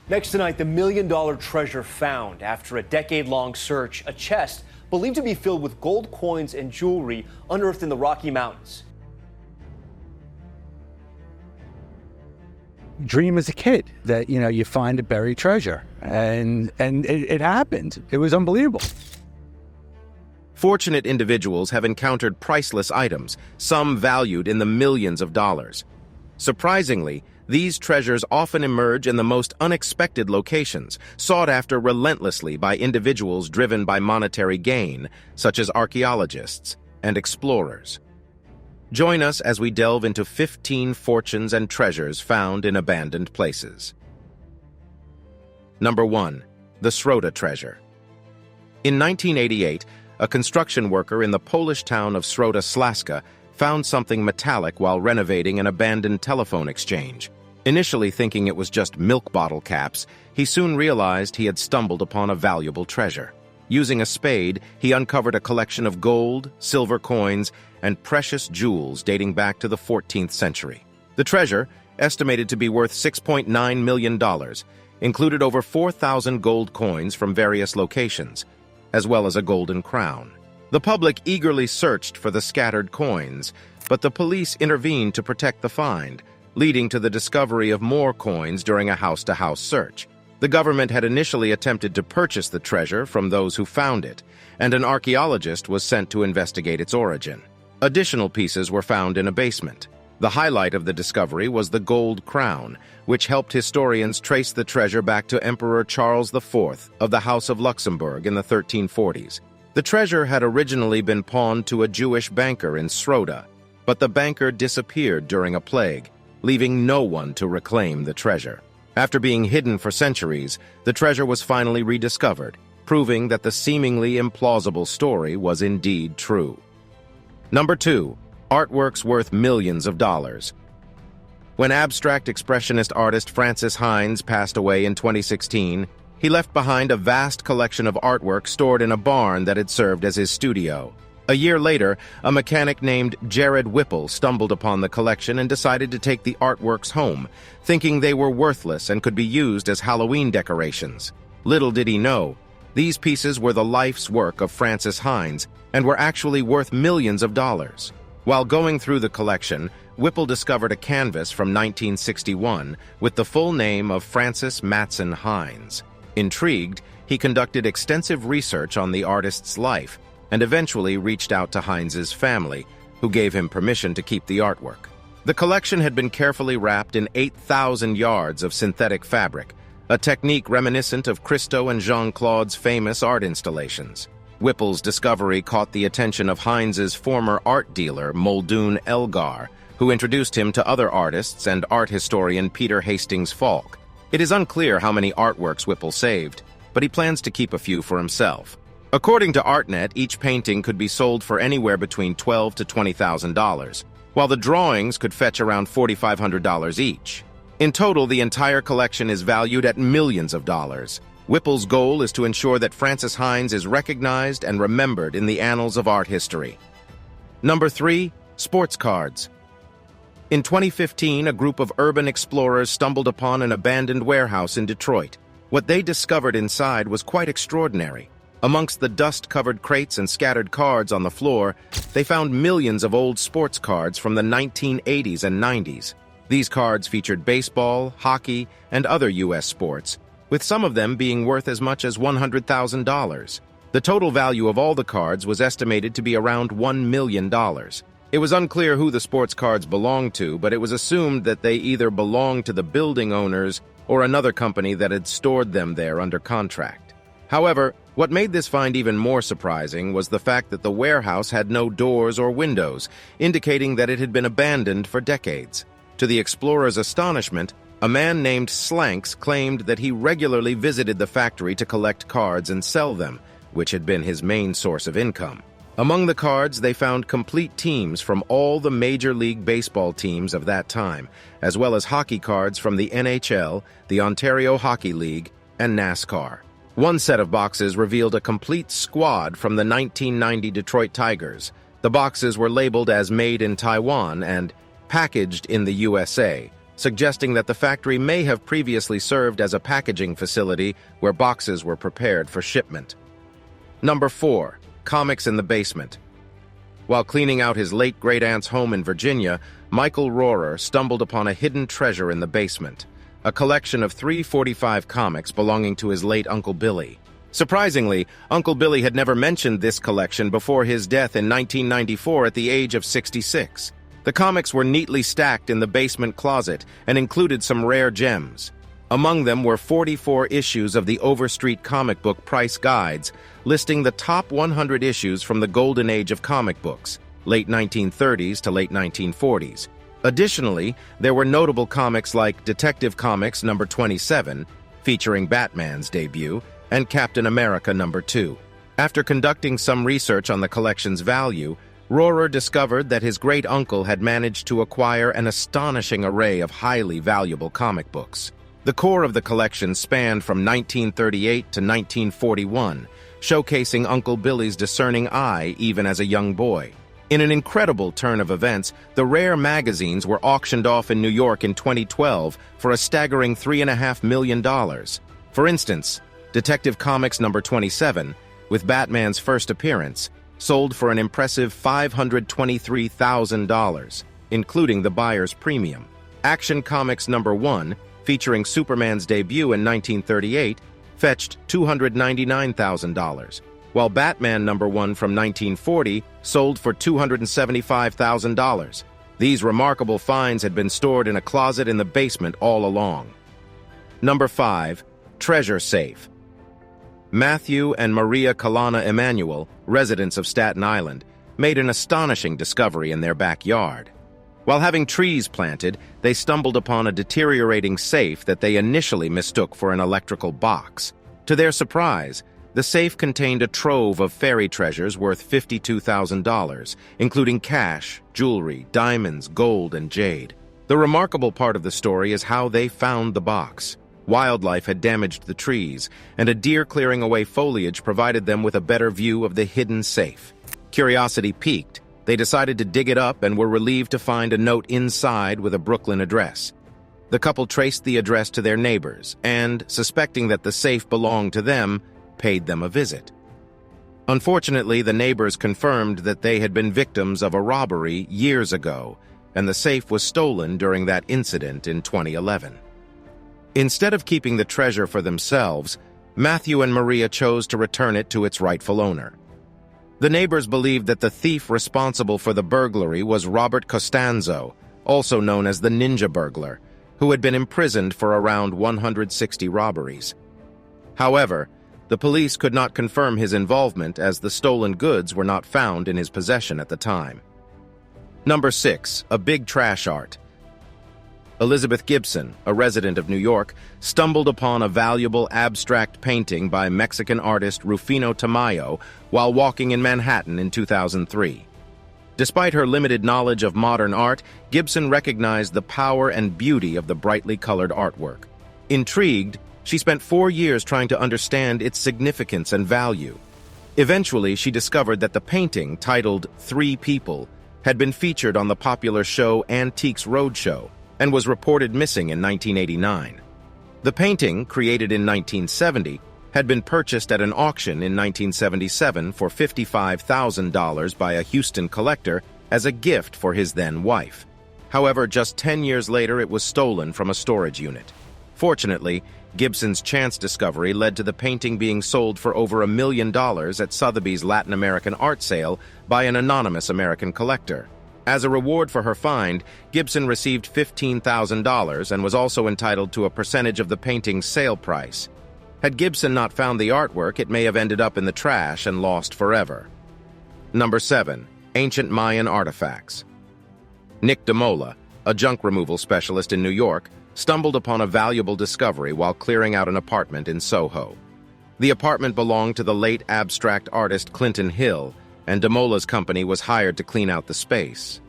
Next tonight, the million-dollar treasure found after a decade-long search, a chest believed to be filled with gold coins and jewelry unearthed in the Rocky Mountains. Dream as a kid that, you find a buried treasure. And it happened. It was unbelievable. Fortunate individuals have encountered priceless items, some valued in the millions of dollars. Surprisingly, these treasures often emerge in the most unexpected locations, sought after relentlessly by individuals driven by monetary gain, such as archaeologists and explorers. Join us as we delve into 15 fortunes and treasures found in abandoned places. Number 1. The Schroeder Treasure. In 1988, a construction worker in the Polish town of Schroeder Treasure found something metallic while renovating an abandoned telephone exchange. Initially thinking it was just milk bottle caps, he soon realized he had stumbled upon a valuable treasure. Using a spade, he uncovered a collection of gold, silver coins, and precious jewels dating back to the 14th century. The treasure, estimated to be worth $6.9 million, included over 4,000 gold coins from various locations, as well as a golden crown. The public eagerly searched for the scattered coins, but the police intervened to protect the find, leading to the discovery of more coins during a house-to-house search. The government had initially attempted to purchase the treasure from those who found it, and an archaeologist was sent to investigate its origin. Additional pieces were found in a basement. The highlight of the discovery was the gold crown, which helped historians trace the treasure back to Emperor Charles IV of the House of Luxembourg in the 1340s. The treasure had originally been pawned to a Jewish banker in Schroeder, but the banker disappeared during a plague, leaving no one to reclaim the treasure. After being hidden for centuries, the treasure was finally rediscovered, proving that the seemingly implausible story was indeed true. Number 2. Artworks worth millions of dollars. When abstract expressionist artist Francis Hines passed away in 2016, he left behind a vast collection of artwork stored in a barn that had served as his studio. A year later, a mechanic named Jared Whipple stumbled upon the collection and decided to take the artworks home, thinking they were worthless and could be used as Halloween decorations. Little did he know, these pieces were the life's work of Francis Hines and were actually worth millions of dollars. While going through the collection, Whipple discovered a canvas from 1961 with the full name of Francis Matson Hines. Intrigued, he conducted extensive research on the artist's life and eventually reached out to Hines's family, who gave him permission to keep the artwork. The collection had been carefully wrapped in 8,000 yards of synthetic fabric, a technique reminiscent of Christo and Jean-Claude's famous art installations. Whipple's discovery caught the attention of Hines's former art dealer, Muldoon Elgar, who introduced him to other artists and art historian Peter Hastings Falk. It is unclear how many artworks Whipple saved, but he plans to keep a few for himself. According to ArtNet, each painting could be sold for anywhere between $12,000 to $20,000, while the drawings could fetch around $4,500 each. In total, the entire collection is valued at millions of dollars. Whipple's goal is to ensure that Francis Hines is recognized and remembered in the annals of art history. Number 3. Sports cards. In 2015, a group of urban explorers stumbled upon an abandoned warehouse in Detroit. What they discovered inside was quite extraordinary. Amongst the dust-covered crates and scattered cards on the floor, they found millions of old sports cards from the 1980s and 90s. These cards featured baseball, hockey, and other U.S. sports, with some of them being worth as much as $100,000. The total value of all the cards was estimated to be around $1 million. It was unclear who the sports cards belonged to, but it was assumed that they either belonged to the building owners or another company that had stored them there under contract. However, what made this find even more surprising was the fact that the warehouse had no doors or windows, indicating that it had been abandoned for decades. To the explorers' astonishment, a man named Slanks claimed that he regularly visited the factory to collect cards and sell them, which had been his main source of income. Among the cards, they found complete teams from all the Major League Baseball teams of that time, as well as hockey cards from the NHL, the Ontario Hockey League, and NASCAR. One set of boxes revealed a complete squad from the 1990 Detroit Tigers. The boxes were labeled as Made in Taiwan and Packaged in the USA, suggesting that the factory may have previously served as a packaging facility where boxes were prepared for shipment. Number 4. Comics in the basement. While cleaning out his late great-aunt's home in Virginia, Michael Rohrer stumbled upon a hidden treasure in the basement, a collection of 345 comics belonging to his late Uncle Billy. Surprisingly, Uncle Billy had never mentioned this collection before his death in 1994 at the age of 66. The comics were neatly stacked in the basement closet and included some rare gems. Among them were 44 issues of the Overstreet comic book price guides, listing the top 100 issues from the golden age of comic books, late 1930s to late 1940s. Additionally, there were notable comics like Detective Comics number 27, featuring Batman's debut, and Captain America number 2. After conducting some research on the collection's value, Rohrer discovered that his great-uncle had managed to acquire an astonishing array of highly valuable comic books. The core of the collection spanned from 1938 to 1941, showcasing Uncle Billy's discerning eye even as a young boy. In an incredible turn of events, the rare magazines were auctioned off in New York in 2012 for a staggering $3.5 million. For instance, Detective Comics number 27, with Batman's first appearance, sold for an impressive $523,000, including the buyer's premium. Action Comics number 1, featuring Superman's debut in 1938, fetched $299,000, while Batman number 1 from 1940 sold for $275,000. These remarkable finds had been stored in a closet in the basement all along. Number 5. Treasure Safe. Matthew and Maria Kalana Emanuel, residents of Staten Island, made an astonishing discovery in their backyard. While having trees planted, they stumbled upon a deteriorating safe that they initially mistook for an electrical box. To their surprise, the safe contained a trove of fairy treasures worth $52,000, including cash, jewelry, diamonds, gold, and jade. The remarkable part of the story is how they found the box. Wildlife had damaged the trees, and a deer clearing away foliage provided them with a better view of the hidden safe. Curiosity piqued. They decided to dig it up and were relieved to find a note inside with a Brooklyn address. The couple traced the address to their neighbors and, suspecting that the safe belonged to them, paid them a visit. Unfortunately, the neighbors confirmed that they had been victims of a robbery years ago, and the safe was stolen during that incident in 2011. Instead of keeping the treasure for themselves, Matthew and Maria chose to return it to its rightful owner. The neighbors believed that the thief responsible for the burglary was Robert Costanzo, also known as the Ninja Burglar, who had been imprisoned for around 160 robberies. However, the police could not confirm his involvement as the stolen goods were not found in his possession at the time. Number 6. A Big Trash Art. Elizabeth Gibson, a resident of New York, stumbled upon a valuable abstract painting by Mexican artist Rufino Tamayo while walking in Manhattan in 2003. Despite her limited knowledge of modern art, Gibson recognized the power and beauty of the brightly colored artwork. Intrigued, she spent 4 years trying to understand its significance and value. Eventually, she discovered that the painting, titled Three People, had been featured on the popular show Antiques Roadshow, and was reported missing in 1989. The painting, created in 1970, had been purchased at an auction in 1977 for $55,000 by a Houston collector as a gift for his then-wife. However, just 10 years later, it was stolen from a storage unit. Fortunately, Gibson's chance discovery led to the painting being sold for over $1 million at Sotheby's Latin American art sale by an anonymous American collector. As a reward for her find, Gibson received $15,000 and was also entitled to a percentage of the painting's sale price. Had Gibson not found the artwork, it may have ended up in the trash and lost forever. Number 7. Ancient Mayan Artifacts. Nick DeMola, a junk removal specialist in New York, stumbled upon a valuable discovery while clearing out an apartment in Soho. The apartment belonged to the late abstract artist Clinton Hill, and DeMola's company was hired to clean out the space.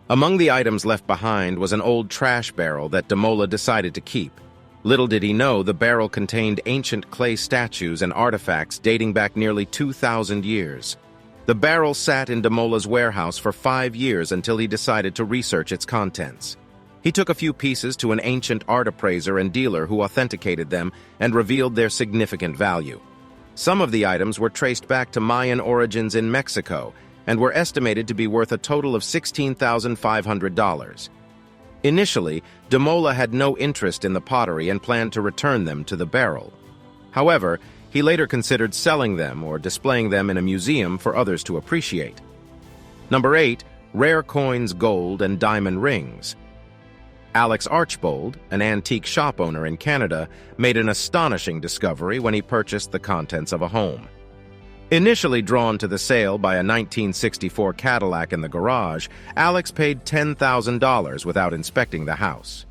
Among the items left behind was an old trash barrel that DeMola decided to keep. Little did he know the barrel contained ancient clay statues and artifacts dating back nearly 2,000 years. The barrel sat in DeMola's warehouse for 5 years until he decided to research its contents. He took a few pieces to an ancient art appraiser and dealer who authenticated them and revealed their significant value. Some of the items were traced back to Mayan origins in Mexico and were estimated to be worth a total of $16,500. Initially, De Mola had no interest in the pottery and planned to return them to the barrel. However, he later considered selling them or displaying them in a museum for others to appreciate. Number 8. Rare coins, gold, and diamond rings. Alex Archbold, an antique shop owner in Canada, made an astonishing discovery when he purchased the contents of a home. Initially drawn to the sale by a 1964 Cadillac in the garage, Alex paid $10,000 without inspecting the house.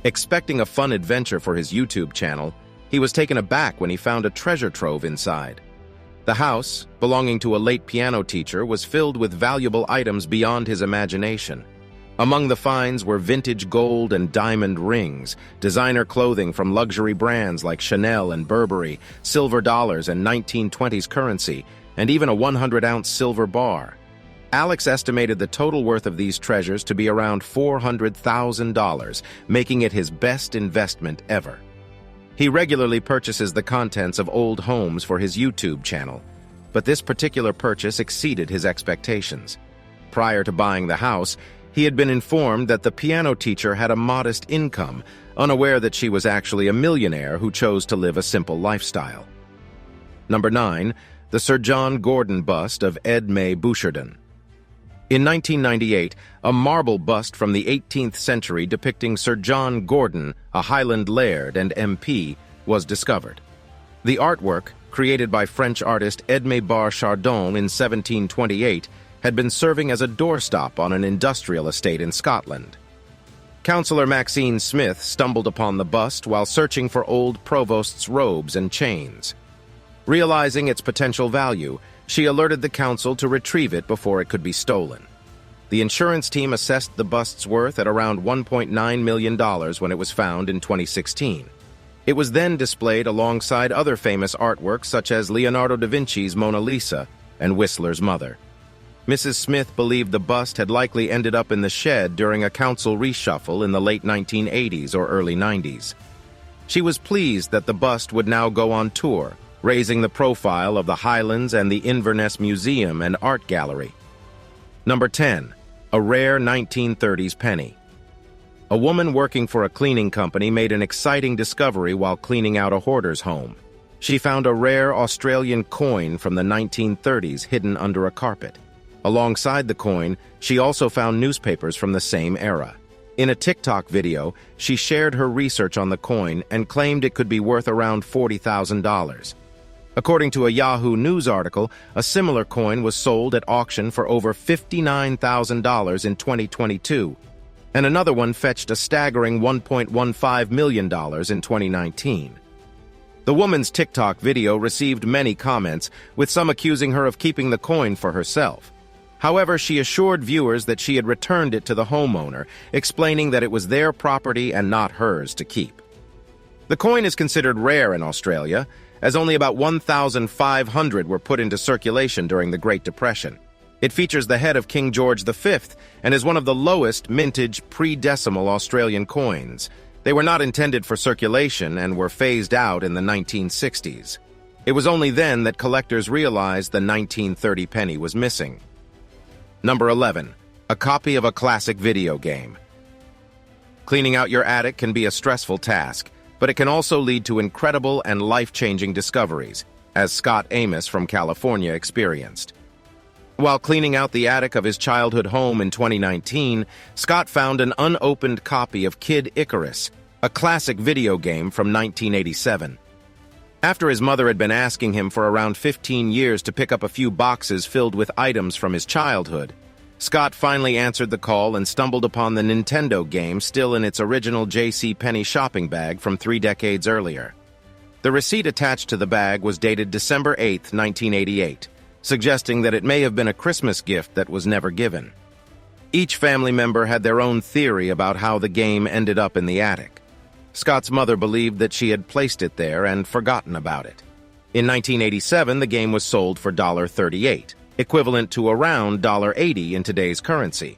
Expecting a fun adventure for his YouTube channel, he was taken aback when he found a treasure trove inside. The house, belonging to a late piano teacher, was filled with valuable items beyond his imagination. Among the finds were vintage gold and diamond rings, designer clothing from luxury brands like Chanel and Burberry, silver dollars and 1920s currency, and even a 100-ounce silver bar. Alex estimated the total worth of these treasures to be around $400,000, making it his best investment ever. He regularly purchases the contents of old homes for his YouTube channel, but this particular purchase exceeded his expectations. Prior to buying the house, he had been informed that the piano teacher had a modest income, unaware that she was actually a millionaire who chose to live a simple lifestyle. Number 9. The Sir John Gordon bust of Edme Bouchardon. In 1998, a marble bust from the 18th century depicting Sir John Gordon, a Highland laird and MP, was discovered. The artwork, created by French artist Edme Chardon in 1728, had been serving as a doorstop on an industrial estate in Scotland. Councillor Maxine Smith stumbled upon the bust while searching for old provost's robes and chains. Realizing its potential value, she alerted the council to retrieve it before it could be stolen. The insurance team assessed the bust's worth at around $1.9 million when it was found in 2016. It was then displayed alongside other famous artworks such as Leonardo da Vinci's Mona Lisa and Whistler's Mother. Mrs. Smith believed the bust had likely ended up in the shed during a council reshuffle in the late 1980s or early 90s. She was pleased that the bust would now go on tour, raising the profile of the Highlands and the Inverness Museum and Art Gallery. Number 10. A rare 1930s penny. A woman working for a cleaning company made an exciting discovery while cleaning out a hoarder's home. She found a rare Australian coin from the 1930s hidden under a carpet. Alongside the coin, she also found newspapers from the same era. In a TikTok video, she shared her research on the coin and claimed it could be worth around $40,000. According to a Yahoo News article, a similar coin was sold at auction for over $59,000 in 2022, and another one fetched a staggering $1.15 million in 2019. The woman's TikTok video received many comments, with some accusing her of keeping the coin for herself. However, she assured viewers that she had returned it to the homeowner, explaining that it was their property and not hers to keep. The coin is considered rare in Australia, as only about 1,500 were put into circulation during the Great Depression. It features the head of King George V and is one of the lowest mintage pre-decimal Australian coins. They were not intended for circulation and were phased out in the 1960s. It was only then that collectors realized the 1930 penny was missing. Number 11. A copy of a classic video game. Cleaning out your attic can be a stressful task, but it can also lead to incredible and life-changing discoveries, as Scott Amos from California experienced. While cleaning out the attic of his childhood home in 2019, Scott found an unopened copy of Kid Icarus, a classic video game from 1987. After his mother had been asking him for around 15 years to pick up a few boxes filled with items from his childhood, Scott finally answered the call and stumbled upon the Nintendo game still in its original JCPenney shopping bag from 3 decades earlier. The receipt attached to the bag was dated December 8, 1988, suggesting that it may have been a Christmas gift that was never given. Each family member had their own theory about how the game ended up in the attic. Scott's mother believed that she had placed it there and forgotten about it. In 1987, the game was sold for $38, equivalent to around $80 in today's currency.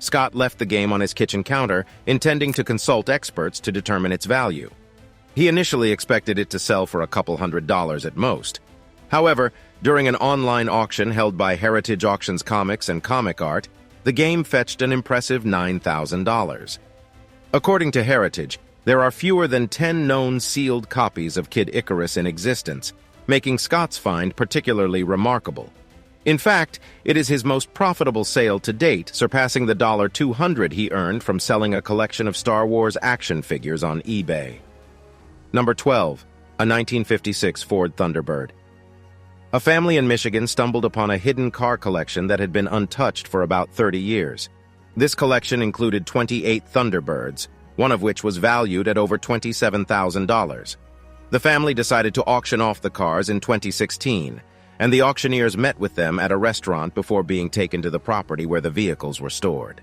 Scott left the game on his kitchen counter, intending to consult experts to determine its value. He initially expected it to sell for a couple $100s at most. However, during an online auction held by Heritage Auctions Comics and Comic Art, the game fetched an impressive $9,000. According to Heritage, there are fewer than 10 known sealed copies of Kid Icarus in existence, making Scott's find particularly remarkable. In fact, it is his most profitable sale to date, surpassing the $200 he earned from selling a collection of Star Wars action figures on eBay. Number 12. A 1956 Ford Thunderbird. A family in Michigan stumbled upon a hidden car collection that had been untouched for about 30 years. This collection included 28 Thunderbirds, one of which was valued at over $27,000. The family decided to auction off the cars in 2016, and the auctioneers met with them at a restaurant before being taken to the property where the vehicles were stored.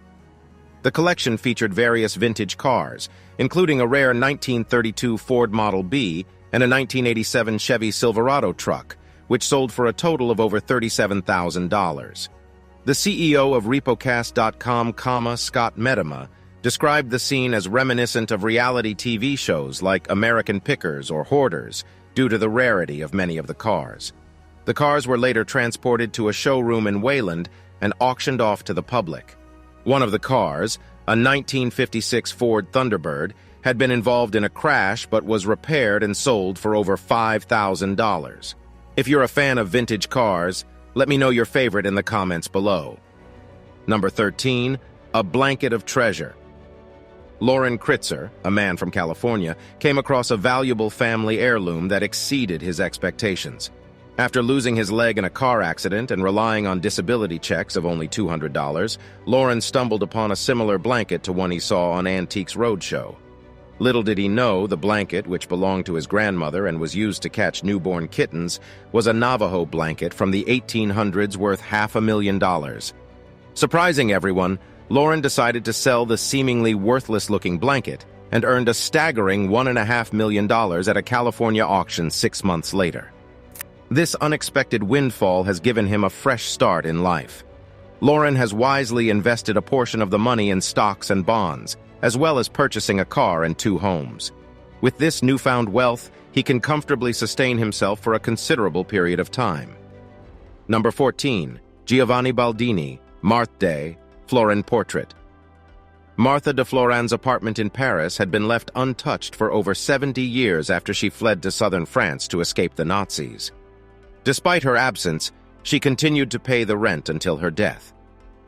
The collection featured various vintage cars, including a rare 1932 Ford Model B and a 1987 Chevy Silverado truck, which sold for a total of over $37,000. The CEO of Repocast.com, Scott Medema, described the scene as reminiscent of reality TV shows like American Pickers or Hoarders, due to the rarity of many of the cars. The cars were later transported to a showroom in Wayland and auctioned off to the public. One of the cars, a 1956 Ford Thunderbird, had been involved in a crash but was repaired and sold for over $5,000. If you're a fan of vintage cars, let me know your favorite in the comments below. Number 13. A blanket of treasure. Florin, a man from California, came across a valuable family heirloom that exceeded his expectations. After losing his leg in a car accident and relying on disability checks of only $200, Florin stumbled upon a similar blanket to one he saw on Antiques Roadshow. Little did he know the blanket, which belonged to his grandmother and was used to catch newborn kittens, was a Navajo blanket from the 1800s worth $500,000. Surprising everyone, Florin decided to sell the seemingly worthless-looking blanket and earned a staggering $1.5 million at a California auction 6 months later. This unexpected windfall has given him a fresh start in life. Florin has wisely invested a portion of the money in stocks and bonds, as well as purchasing a car and 2 homes. With this newfound wealth, he can comfortably sustain himself for a considerable period of time. Number 14. Giovanni Baldini, Marth Day, Florin portrait. Martha de Florin's apartment in Paris had been left untouched for over 70 years after she fled to southern France to escape the Nazis. Despite her absence, she continued to pay the rent until her death.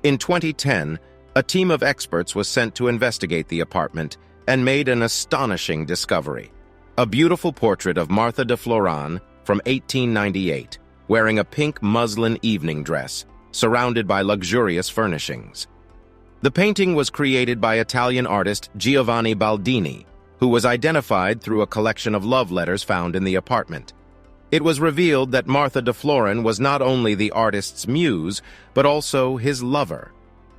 In 2010, a team of experts was sent to investigate the apartment and made an astonishing discovery. A beautiful portrait of Martha de Florin from 1898, wearing a pink muslin evening dress, surrounded by luxurious furnishings. The painting was created by Italian artist Giovanni Baldini, who was identified through a collection of love letters found in the apartment. It was revealed that Martha de Florin was not only the artist's muse, but also his lover.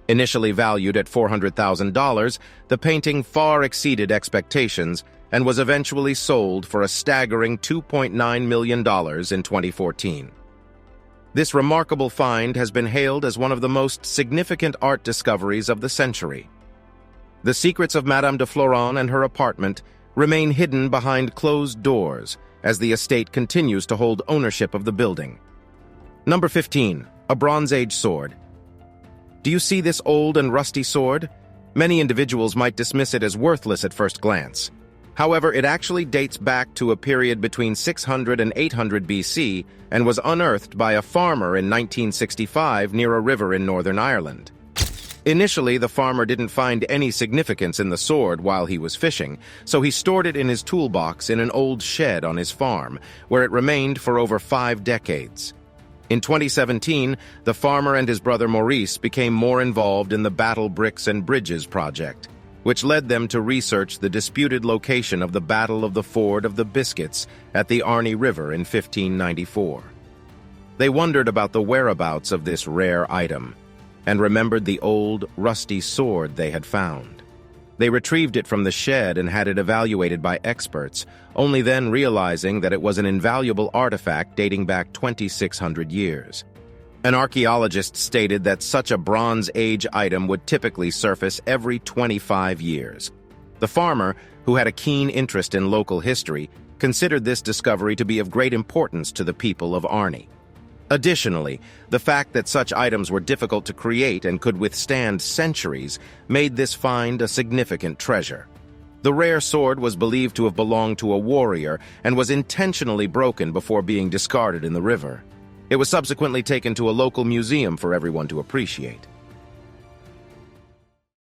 Initially valued at $400,000, the painting far exceeded expectations and was eventually sold for a staggering $2.9 million in 2014. This remarkable find has been hailed as one of the most significant art discoveries of the century. The secrets of Madame de Florin and her apartment remain hidden behind closed doors as the estate continues to hold ownership of the building. Number 15. A Bronze Age sword. Do you see this old and rusty sword? Many individuals might dismiss it as worthless at first glance. However, it actually dates back to a period between 600 and 800 BC and was unearthed by a farmer in 1965 near a river in Northern Ireland. Initially, the farmer didn't find any significance in the sword while he was fishing, so he stored it in his toolbox in an old shed on his farm, where it remained for over 5 decades. In 2017, the farmer and his brother Maurice became more involved in the Battle Bricks and Bridges project, which led them to research the disputed location of the Battle of the Ford of the Biscuits at the Arny River in 1594. They wondered about the whereabouts of this rare item and remembered the old, rusty sword they had found. They retrieved it from the shed and had it evaluated by experts, only then realizing that it was an invaluable artifact dating back 2,600 years. An archaeologist stated that such a Bronze Age item would typically surface every 25 years. The farmer, who had a keen interest in local history, considered this discovery to be of great importance to the people of Arni. Additionally, the fact that such items were difficult to create and could withstand centuries made this find a significant treasure. The rare sword was believed to have belonged to a warrior and was intentionally broken before being discarded in the river. It was subsequently taken to a local museum for everyone to appreciate.